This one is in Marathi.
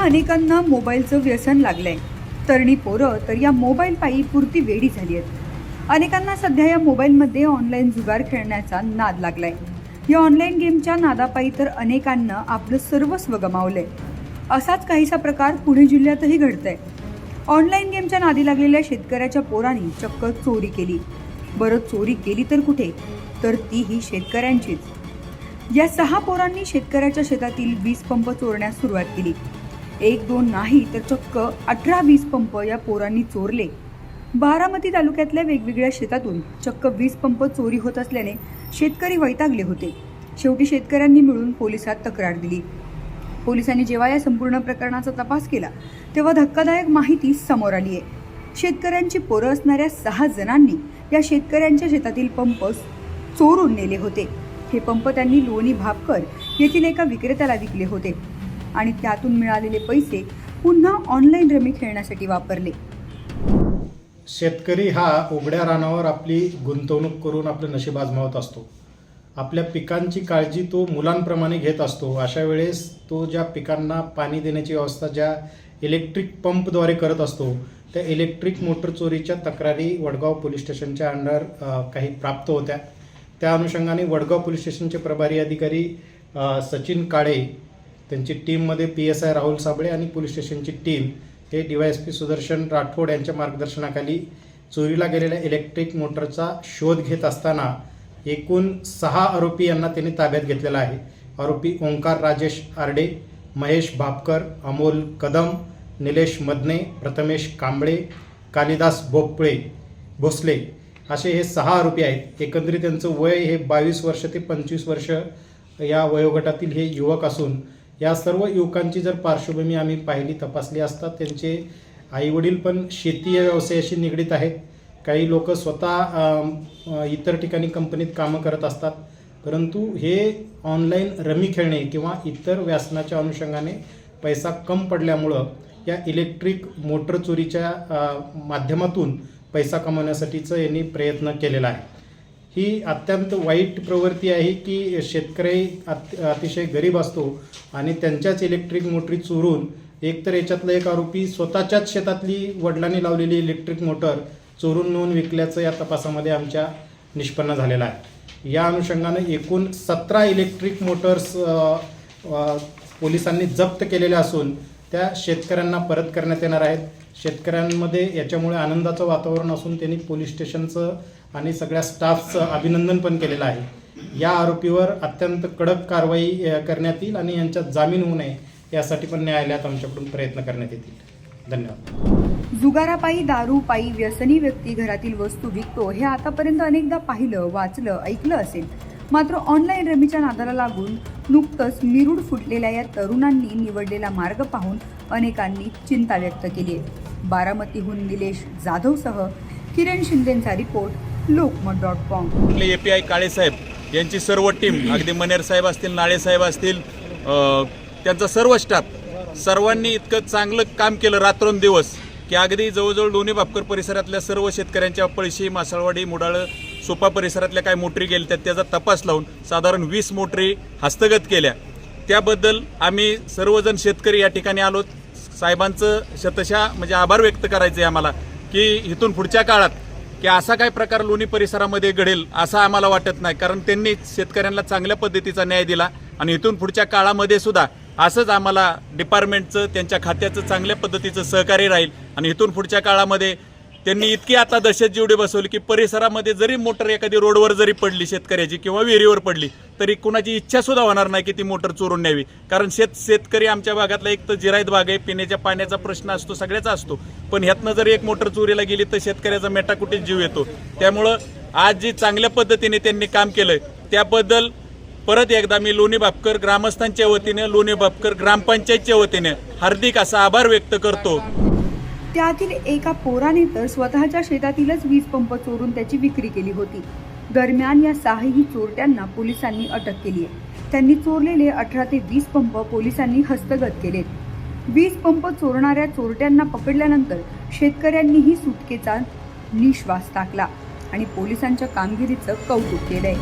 अनेकांना मोबाईलचं व्यसन लागलंय। तरुणी पोरं तर या मोबाईल पायी पुरती वेडी झाली आहेत। अनेकांना सध्या या मोबाईलमध्ये ऑनलाईन जुगार खेळण्याचा नाद लागलाय। या ऑनलाईन गेमच्या नादापायी तर अनेकांना आपलं सर्वस्व गमावलंय। असाच काहीसा प्रकार पुणे जिल्ह्यातही घडतंय। ऑनलाईन गेमच्या नादी लागलेल्या शेतकऱ्याच्या पोरांनी चक्क चोरी केली। बरं, चोरी केली तर कुठे, तर तीही शेतकऱ्यांचीच। या 6 पोरांनी शेतकऱ्याच्या शेतातील वीज पंप चोरण्यास सुरुवात केली। 1-2 नाही तर चक्क 18 वीज पंप या पोरांनी चोरले। बारामती तालुक्यातल्या वेगवेगळ्या शेतातून चक्क वीज पंप चोरी होत असल्याने शेतकरी वैतागले होते। शेवटी शेतकऱ्यांनी मिळून पोलिसात तक्रार दिली। पोलिसांनी जेव्हा या संपूर्ण प्रकरणाचा तपास केला तेव्हा धक्कादायक माहिती समोर आली आहे। शेतकऱ्यांची पोरं असणाऱ्या 6 जणांनी या शेतकऱ्यांच्या शेतातील पंप चोरून नेले होते। हे पंप त्यांनी लोणी भापकर येथील एका विक्रेत्याला विकले होते आणि त्यातून मिळालेले पैसे पुन्हा ऑनलाईन रमी खेळण्यासाठी वापरले। शेतकरी हा उघड्या रानावर आपली गुंतवणूक करून आपलं नशीब आजमावत असतो। आपल्या पिकांची काळजी तो मुलांप्रमाणे घेत असतो। अशा वेळेस तो ज्या पिकांना पाणी देण्याची व्यवस्था ज्या इलेक्ट्रिक पंपद्वारे करत असतो, त्या इलेक्ट्रिक मोटर चोरीच्या तक्रारी वडगाव पोलीस स्टेशनच्या अंडर काही प्राप्त होत्या। त्या अनुषंगाने वडगाव पोलीस स्टेशनचे प्रभारी अधिकारी सचिन काळे, त्यांची टीममध्ये PSI राहुल साबळे आणि पोलीस स्टेशनची टीम हे DYSP सुदर्शन राठोड यांच्या मार्गदर्शनाखाली चोरीला गेलेल्या इलेक्ट्रिक मोटरचा शोध घेत असताना एकूण 6 आरोपी यांना त्यांनी ताब्यात घेतलेला आहे। आरोपी ओंकार राजेश आरडे, महेश भापकर, अमोल कदम, निलेश मदने, प्रथमेश कांबळे, कालिदास भोसले असे हे 6 आरोपी आहेत। एकंदरीत त्यांचं वय हे 22 वर्ष ते 25 वर्ष या वयोगटातील हे युवक असून या सर्व युवकांची जर पार्श्वभूमी आम्ही पाहिली, तपासली असता त्यांचे आईवडील पण शेती या व्यवसायाशी निगडीत आहेत। काही लोक स्वतः इतर ठिकाणी कंपनीत कामं करत असतात, परंतु हे ऑनलाईन रमी खेळणे किंवा इतर व्यसनाच्या अनुषंगाने पैसा कम पडल्यामुळं या इलेक्ट्रिक मोटर चोरीच्या माध्यमातून पैसा कमवण्यासाठीचं यांनी प्रयत्न केलेला आहे। ही अत्यंत वाईट प्रवृत्ती आहे की शेतकरी अतिशय गरीब असतो आणि त्यांच्याच इलेक्ट्रिक मोटरी चोरून एकतर याच्यातला एक आरोपी स्वतःच्याच शेतातली वडिलांनी लावलेली इलेक्ट्रिक मोटर चोरून नेऊन विकल्याचं या तपासामध्ये आमच्या निष्पन्न झालेलं आहे। या अनुषंगानं एकूण 17 इलेक्ट्रिक मोटर्स पोलिसांनी जप्त केलेल्या असून त्या शेतकऱ्यांना परत करण्यात येणार आहेत। शेतकऱ्यांमध्ये याच्यामुळे आनंदाचं वातावरण असून त्यांनी पोलीस स्टेशनचं आणि सगळ्या स्टाफचं अभिनंदन पण केलेलं आहे। या आरोपीवर अत्यंत कडक कारवाई करण्यात येईल आणि यांच्यात जामीन होऊ नये यासाठी पण न्यायालयात आमच्याकडून प्रयत्न करण्यात येतील। धन्यवाद। जुगारापायी, दारूपायी व्यसनी व्यक्ती घरातील वस्तू विकतो हे आतापर्यंत अनेकदा पाहिलं, वाचलं, ऐकलं असेल। मात्र ऑनलाईन रमीच्या नादाला लागून नुकतंच मिरूड फुटलेल्या या तरुणांनी निवडलेला मार्ग पाहून अनेकांनी चिंता व्यक्त केली आहे। बारामतीहून निलेश जाधवसह किरण शिंदेचा रिपोर्ट, लोकमत.com। API काळेसाहेब यांची सर्व टीम, अगदी मनेर साहेब असतील, नाळे साहेब असतील, त्यांचा सर्व स्टाफ, सर्वांनी इतकं चांगलं काम केलं रात्रंदिवस की अगदी जवळजवळ लोणी भापकर परिसरातल्या सर्व शेतकऱ्यांच्या पळशी, मासळवाडी, मुडाळं, सोपा परिसरातल्या काय मोटरी गेल्या त्याचा तपास लावून साधारण 20 मोटरी हस्तगत केल्या। त्याबद्दल आम्ही सर्वजण शेतकरी या ठिकाणी आलो। साहेबांचं शतशः म्हणजे आभार व्यक्त करायचे आहे आम्हाला की इथून पुढच्या काळात की असा काय प्रकार लोणी परिसरामध्ये घडेल असं आम्हाला वाटत नाही, कारण त्यांनी शेतकऱ्यांना चांगल्या पद्धतीचा न्याय दिला आणि इथून पुढच्या काळामध्ये सुद्धा असंच आम्हाला डिपार्टमेंटचं, त्यांच्या खात्याचं चांगल्या पद्धतीचं सहकार्य राहील आणि इथून पुढच्या काळामध्ये त्यांनी इतकी आता दहशत जेवढी बसवली की परिसरामध्ये जरी मोटर एखादी रोडवर जरी पडली शेतकऱ्याची किंवा विहिरीवर पडली तरी कुणाची इच्छा सुद्धा होणार नाही की ती मोटर चोरून न्यावी, कारण शेतकरी आमच्या भागातला एक तर जिरायत भाग आहे, पिण्याच्या पाण्याचा प्रश्न असतो, सगळ्याचा असतो, पण ह्यातनं जर एक मोटर चोरीला गेली तर शेतकऱ्याचा मेटाकुटीत जीव येतो। त्यामुळं आज जी चांगल्या पद्धतीने त्यांनी काम केलंय त्याबद्दल परत एकदा मी लोणी भापकर ग्रामस्थांच्या वतीने, लोणी भापकर ग्रामपंचायतच्या वतीने हार्दिक असा आभार व्यक्त करतो। त्यातील एका पोराने तर स्वतःच्या शेतातीलच वीज पंप चोरून त्याची विक्री केली होती। दरम्यान या 6ही चोरट्यांना पोलिसांनी अटक केली आहे। त्यांनी चोरलेले 18 ते 20 पंप पोलिसांनी हस्तगत केलेत। वीज पंप चोरणाऱ्या चोरट्यांना पकडल्यानंतर शेतकऱ्यांनीही सुटकेचा निश्वास टाकला आणि पोलिसांच्या कामगिरीचं कौतुक केलंय।